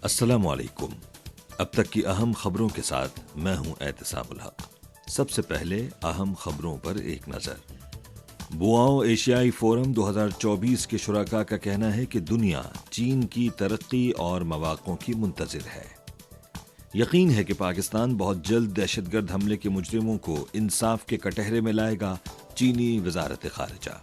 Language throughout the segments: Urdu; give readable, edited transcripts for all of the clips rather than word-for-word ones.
السلام علیکم۔ اب تک کی اہم خبروں کے ساتھ میں ہوں احتساب الحق۔ سب سے پہلے اہم خبروں پر ایک نظر۔ بوآو ایشیائی فورم 2024 کے شرکاء کا کہنا ہے کہ دنیا چین کی ترقی اور مواقعوں کی منتظر ہے۔ یقین ہے کہ پاکستان بہت جلد دہشت گرد حملے کے مجرموں کو انصاف کے کٹہرے میں لائے گا، چینی وزارت خارجہ۔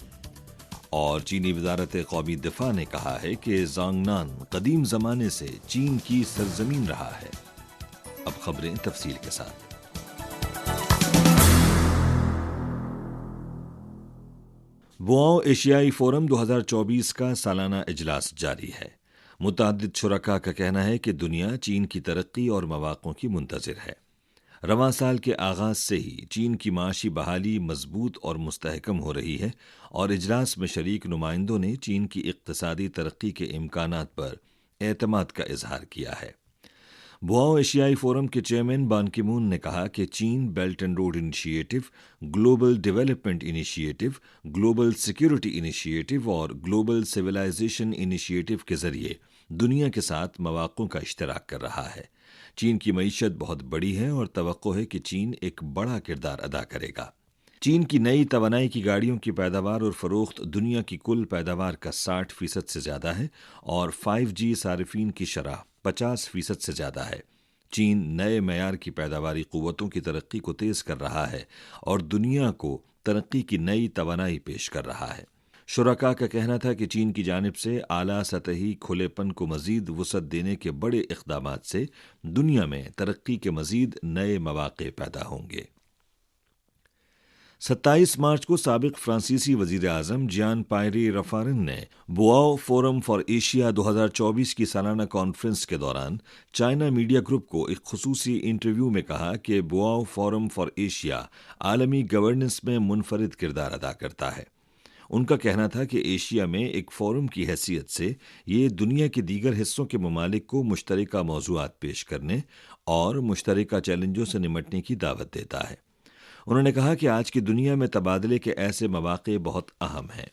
اور چینی وزارت قومی دفاع نے کہا ہے کہ زانگنان قدیم زمانے سے چین کی سرزمین رہا ہے۔ اب خبریں تفصیل کے ساتھ۔ بوآو ایشیائی فورم 2024 کا سالانہ اجلاس جاری ہے۔ متعدد شرکاء کا کہنا ہے کہ دنیا چین کی ترقی اور مواقعوں کی منتظر ہے۔ رواں سال کے آغاز سے ہی چین کی معاشی بحالی مضبوط اور مستحکم ہو رہی ہے اور اجلاس میں شریک نمائندوں نے چین کی اقتصادی ترقی کے امکانات پر اعتماد کا اظہار کیا ہے۔ بوآو ایشیائی فورم کے چیئرمین بان کی مون نے کہا کہ چین belt and road initiative, global development initiative, global security initiative اور گلوبل سویلائزیشن انیشیٹو کے ذریعے دنیا کے ساتھ مواقعوں کا اشتراک کر رہا ہے۔ چین کی معیشت بہت بڑی ہے اور توقع ہے کہ چین ایک بڑا کردار ادا کرے گا۔ چین کی نئی توانائی کی گاڑیوں کی پیداوار اور فروخت دنیا کی کل پیداوار کا 60% سے زیادہ ہے اور 5G صارفین کی شرح 50% سے زیادہ ہے۔ چین نئے معیار کی پیداواری قوتوں کی ترقی کو تیز کر رہا ہے اور دنیا کو ترقی کی نئی توانائی پیش کر رہا ہے۔ شرکاء کا کہنا تھا کہ چین کی جانب سے اعلیٰ سطحی کھلے پن کو مزید وسعت دینے کے بڑے اقدامات سے دنیا میں ترقی کے مزید نئے مواقع پیدا ہوں گے۔ 27 مارچ کو سابق فرانسیسی وزیر اعظم جیان پائری رفارن نے بوآو فورم فار ایشیا 2024 کی سالانہ کانفرنس کے دوران چائنا میڈیا گروپ کو ایک خصوصی انٹرویو میں کہا کہ بوآو فورم فار ایشیا عالمی گورننس میں منفرد کردار ادا کرتا ہے۔ ان کا کہنا تھا کہ ایشیا میں ایک فورم کی حیثیت سے یہ دنیا کے دیگر حصوں کے ممالک کو مشترکہ موضوعات پیش کرنے اور مشترکہ چیلنجوں سے نمٹنے کی دعوت دیتا ہے۔ انہوں نے کہا کہ آج کی دنیا میں تبادلے کے ایسے مواقع بہت اہم ہیں۔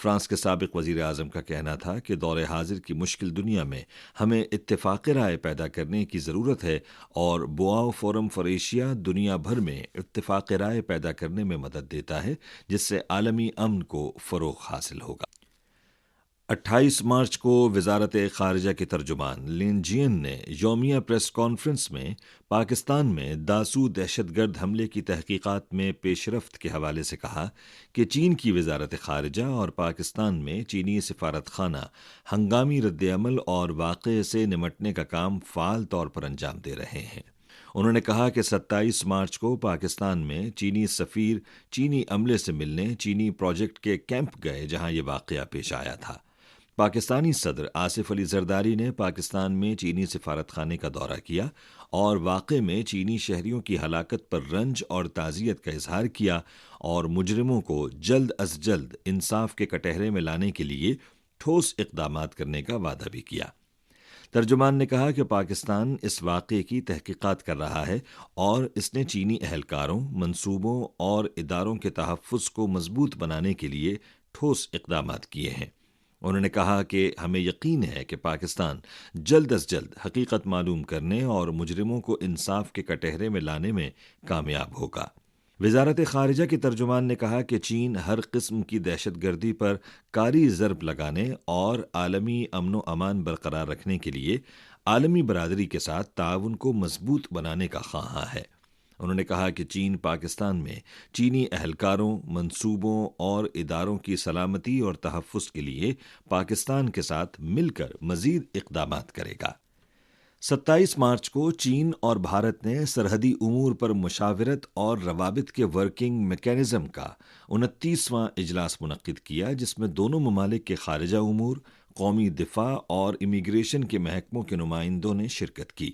فرانس کے سابق وزیر اعظم کا کہنا تھا کہ دور حاضر کی مشکل دنیا میں ہمیں اتفاق رائے پیدا کرنے کی ضرورت ہے اور بوآو فورم فار ایشیا دنیا بھر میں اتفاق رائے پیدا کرنے میں مدد دیتا ہے، جس سے عالمی امن کو فروغ حاصل ہوگا۔ 28 مارچ کو وزارت خارجہ کے ترجمان لین جین نے یومیہ پریس کانفرنس میں پاکستان میں داسو دہشت گرد حملے کی تحقیقات میں پیش رفت کے حوالے سے کہا کہ چین کی وزارت خارجہ اور پاکستان میں چینی سفارت خانہ ہنگامی رد عمل اور واقعے سے نمٹنے کا کام فعال طور پر انجام دے رہے ہیں۔ انہوں نے کہا کہ 27 مارچ کو پاکستان میں چینی سفیر چینی عملے سے ملنے چینی پروجیکٹ کے کیمپ گئے جہاں یہ واقعہ پیش آیا تھا۔ پاکستانی صدر آصف علی زرداری نے پاکستان میں چینی سفارت خانے کا دورہ کیا اور واقعے میں چینی شہریوں کی ہلاکت پر رنج اور تعزیت کا اظہار کیا اور مجرموں کو جلد از جلد انصاف کے کٹہرے میں لانے کے لیے ٹھوس اقدامات کرنے کا وعدہ بھی کیا۔ ترجمان نے کہا کہ پاکستان اس واقعے کی تحقیقات کر رہا ہے اور اس نے چینی اہلکاروں، منصوبوں اور اداروں کے تحفظ کو مضبوط بنانے کے لیے ٹھوس اقدامات کیے ہیں۔ انہوں نے کہا کہ ہمیں یقین ہے کہ پاکستان جلد از جلد حقیقت معلوم کرنے اور مجرموں کو انصاف کے کٹہرے میں لانے میں کامیاب ہوگا۔ وزارت خارجہ کے ترجمان نے کہا کہ چین ہر قسم کی دہشت گردی پر کاری ضرب لگانے اور عالمی امن و امان برقرار رکھنے کے لیے عالمی برادری کے ساتھ تعاون کو مضبوط بنانے کا خواہاں ہے۔ انہوں نے کہا کہ چین پاکستان میں چینی اہلکاروں، منصوبوں اور اداروں کی سلامتی اور تحفظ کے لیے پاکستان کے ساتھ مل کر مزید اقدامات کرے گا۔ 27 مارچ کو چین اور بھارت نے سرحدی امور پر مشاورت اور روابط کے ورکنگ میکانزم کا 29واں اجلاس منعقد کیا، جس میں دونوں ممالک کے خارجہ امور، قومی دفاع اور امیگریشن کے محکموں کے نمائندوں نے شرکت کی۔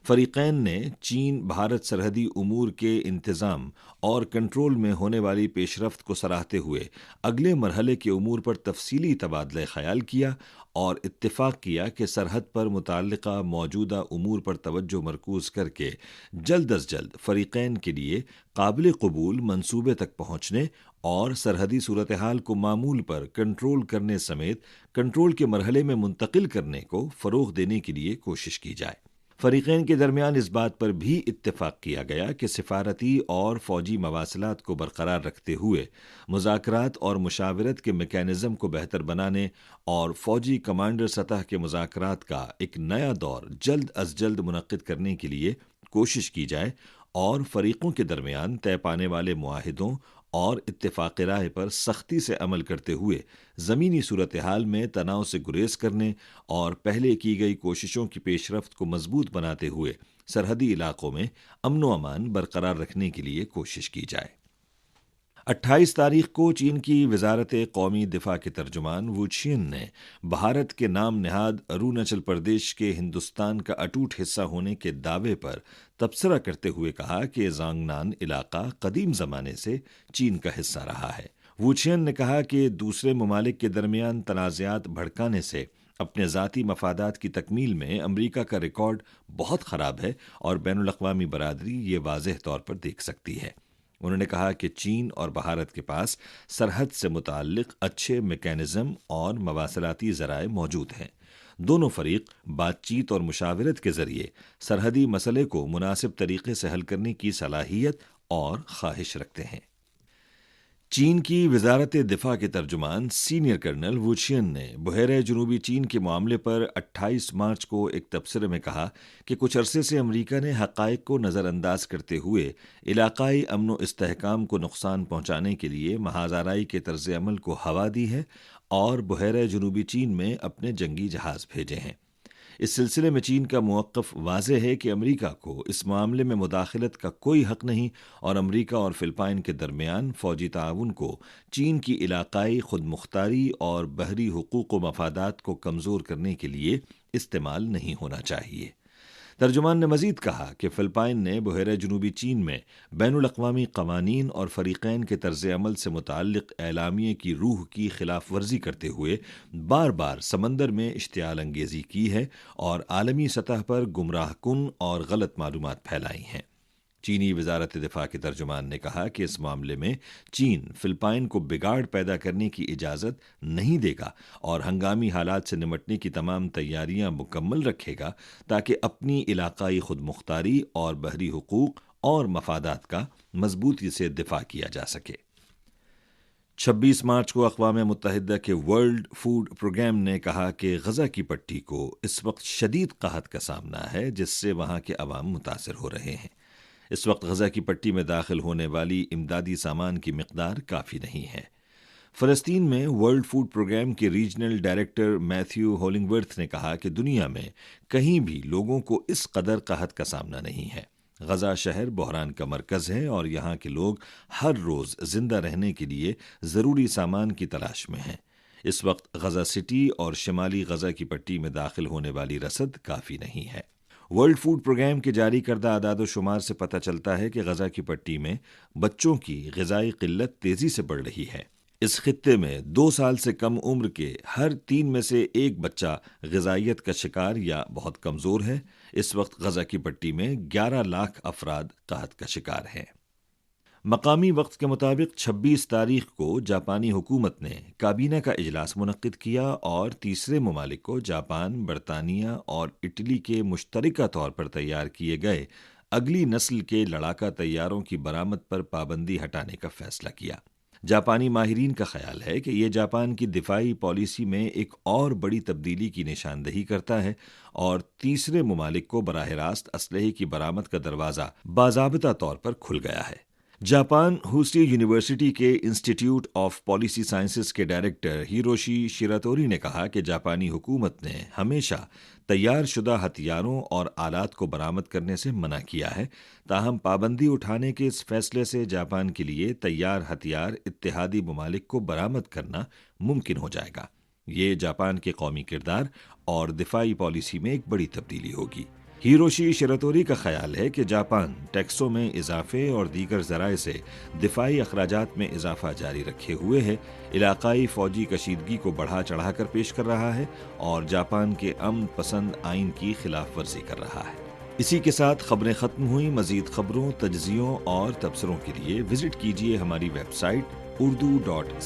فریقین نے چین بھارت سرحدی امور کے انتظام اور کنٹرول میں ہونے والی پیش رفت کو سراہتے ہوئے اگلے مرحلے کے امور پر تفصیلی تبادلہ خیال کیا اور اتفاق کیا کہ سرحد پر متعلقہ موجودہ امور پر توجہ مرکوز کر کے جلد از جلد فریقین کے لیے قابل قبول منصوبے تک پہنچنے اور سرحدی صورتحال کو معمول پر کنٹرول کرنے سمیت کنٹرول کے مرحلے میں منتقل کرنے کو فروغ دینے کے لیے کوشش کی جائے۔ فریقین کے درمیان اس بات پر بھی اتفاق کیا گیا کہ سفارتی اور فوجی مواصلات کو برقرار رکھتے ہوئے مذاکرات اور مشاورت کے میکانزم کو بہتر بنانے اور فوجی کمانڈر سطح کے مذاکرات کا ایک نیا دور جلد از جلد منعقد کرنے کے لیے کوشش کی جائے اور فریقوں کے درمیان طے پانے والے معاہدوں اور اتفاق رائے پر سختی سے عمل کرتے ہوئے زمینی صورتحال میں تناؤ سے گریز کرنے اور پہلے کی گئی کوششوں کی پیش رفت کو مضبوط بناتے ہوئے سرحدی علاقوں میں امن و امان برقرار رکھنے کے لیے کوشش کی جائے۔ 28 تاریخ کو چین کی وزارت قومی دفاع کے ترجمان وو چین نے بھارت کے نام نہاد اروناچل پردیش کے ہندوستان کا اٹوٹ حصہ ہونے کے دعوے پر تبصرہ کرتے ہوئے کہا کہ زانگنان علاقہ قدیم زمانے سے چین کا حصہ رہا ہے۔ وو چین نے کہا کہ دوسرے ممالک کے درمیان تنازعات بھڑکانے سے اپنے ذاتی مفادات کی تکمیل میں امریکہ کا ریکارڈ بہت خراب ہے اور بین الاقوامی برادری یہ واضح طور پر دیکھ سکتی ہے۔ انہوں نے کہا کہ چین اور بھارت کے پاس سرحد سے متعلق اچھے میکانزم اور مواصلاتی ذرائع موجود ہیں۔ دونوں فریق بات چیت اور مشاورت کے ذریعے سرحدی مسئلے کو مناسب طریقے سے حل کرنے کی صلاحیت اور خواہش رکھتے ہیں۔ چین کی وزارت دفاع کے ترجمان سینئر کرنل وو چین نے بحیرہ جنوبی چین کے معاملے پر 28 مارچ کو ایک تبصرے میں کہا کہ کچھ عرصے سے امریکہ نے حقائق کو نظر انداز کرتے ہوئے علاقائی امن و استحکام کو نقصان پہنچانے کے لیے محاذ آرائی کے طرز عمل کو ہوا دی ہے اور بحیرہ جنوبی چین میں اپنے جنگی جہاز بھیجے ہیں۔ اس سلسلے میں چین کا موقف واضح ہے کہ امریکہ کو اس معاملے میں مداخلت کا کوئی حق نہیں اور امریکہ اور فلپائن کے درمیان فوجی تعاون کو چین کی علاقائی خود مختاری اور بحری حقوق و مفادات کو کمزور کرنے کے لیے استعمال نہیں ہونا چاہیے۔ ترجمان نے مزید کہا کہ فلپائن نے بحیرہ جنوبی چین میں بین الاقوامی قوانین اور فریقین کے طرز عمل سے متعلق اعلامیے کی روح کی خلاف ورزی کرتے ہوئے بار بار سمندر میں اشتعال انگیزی کی ہے اور عالمی سطح پر گمراہ کن اور غلط معلومات پھیلائی ہیں۔ چینی وزارت دفاع کے ترجمان نے کہا کہ اس معاملے میں چین فلپائن کو بگاڑ پیدا کرنے کی اجازت نہیں دے گا اور ہنگامی حالات سے نمٹنے کی تمام تیاریاں مکمل رکھے گا تاکہ اپنی علاقائی خود مختاری اور بحری حقوق اور مفادات کا مضبوطی سے دفاع کیا جا سکے۔ 26 مارچ کو اقوام متحدہ کے ورلڈ فوڈ پروگرام نے کہا کہ غزہ کی پٹی کو اس وقت شدید قحط کا سامنا ہے جس سے وہاں کے عوام متاثر ہو رہے ہیں۔ اس وقت غزہ کی پٹی میں داخل ہونے والی امدادی سامان کی مقدار کافی نہیں ہے۔ فلسطین میں ورلڈ فوڈ پروگرام کے ریجنل ڈائریکٹر میتھیو ہولنگورتھ نے کہا کہ دنیا میں کہیں بھی لوگوں کو اس قدر قحط کا سامنا نہیں ہے۔ غزہ شہر بحران کا مرکز ہے اور یہاں کے لوگ ہر روز زندہ رہنے کے لیے ضروری سامان کی تلاش میں ہیں۔ اس وقت غزہ سٹی اور شمالی غزہ کی پٹی میں داخل ہونے والی رسد کافی نہیں ہے۔ ورلڈ فوڈ پروگرام کے جاری کردہ اعداد و شمار سے پتہ چلتا ہے کہ غزہ کی پٹی میں بچوں کی غذائی قلت تیزی سے بڑھ رہی ہے۔ اس خطے میں 2 سال سے کم عمر کے ہر 3 میں سے 1 بچہ غذائیت کا شکار یا بہت کمزور ہے۔ اس وقت غزہ کی پٹی میں 11 لاکھ افراد قحط کا شکار ہیں۔ مقامی وقت کے مطابق 26 تاریخ کو جاپانی حکومت نے کابینہ کا اجلاس منعقد کیا اور تیسرے ممالک کو جاپان، برطانیہ اور اٹلی کے مشترکہ طور پر تیار کیے گئے اگلی نسل کے لڑاکا طیاروں کی برآمد پر پابندی ہٹانے کا فیصلہ کیا۔ جاپانی ماہرین کا خیال ہے کہ یہ جاپان کی دفاعی پالیسی میں ایک اور بڑی تبدیلی کی نشاندہی کرتا ہے اور تیسرے ممالک کو براہ راست اسلحے کی برآمد کا دروازہ باضابطہ طور پر کھل گیا ہے۔ جاپان ہوسٹی یونیورسٹی کے انسٹیٹیوٹ آف پالیسی سائنسز کے ڈائریکٹر ہیروشی شیراتوری نے کہا کہ جاپانی حکومت نے ہمیشہ تیار شدہ ہتھیاروں اور آلات کو برآمد کرنے سے منع کیا ہے، تاہم پابندی اٹھانے کے اس فیصلے سے جاپان کے لیے تیار ہتھیار اتحادی ممالک کو برآمد کرنا ممکن ہو جائے گا۔ یہ جاپان کے قومی کردار اور دفاعی پالیسی میں ایک بڑی تبدیلی ہوگی۔ ہیروشی شیراتوری کا خیال ہے کہ جاپان ٹیکسوں میں اضافے اور دیگر ذرائع سے دفاعی اخراجات میں اضافہ جاری رکھے ہوئے ہے، علاقائی فوجی کشیدگی کو بڑھا چڑھا کر پیش کر رہا ہے اور جاپان کے امن پسند آئین کی خلاف ورزی کر رہا ہے۔ اسی کے ساتھ خبریں ختم ہوئیں۔ مزید خبروں، تجزیوں اور تبصروں کے لیے وزٹ کیجیے ہماری ویب سائٹ urdu.cri.cn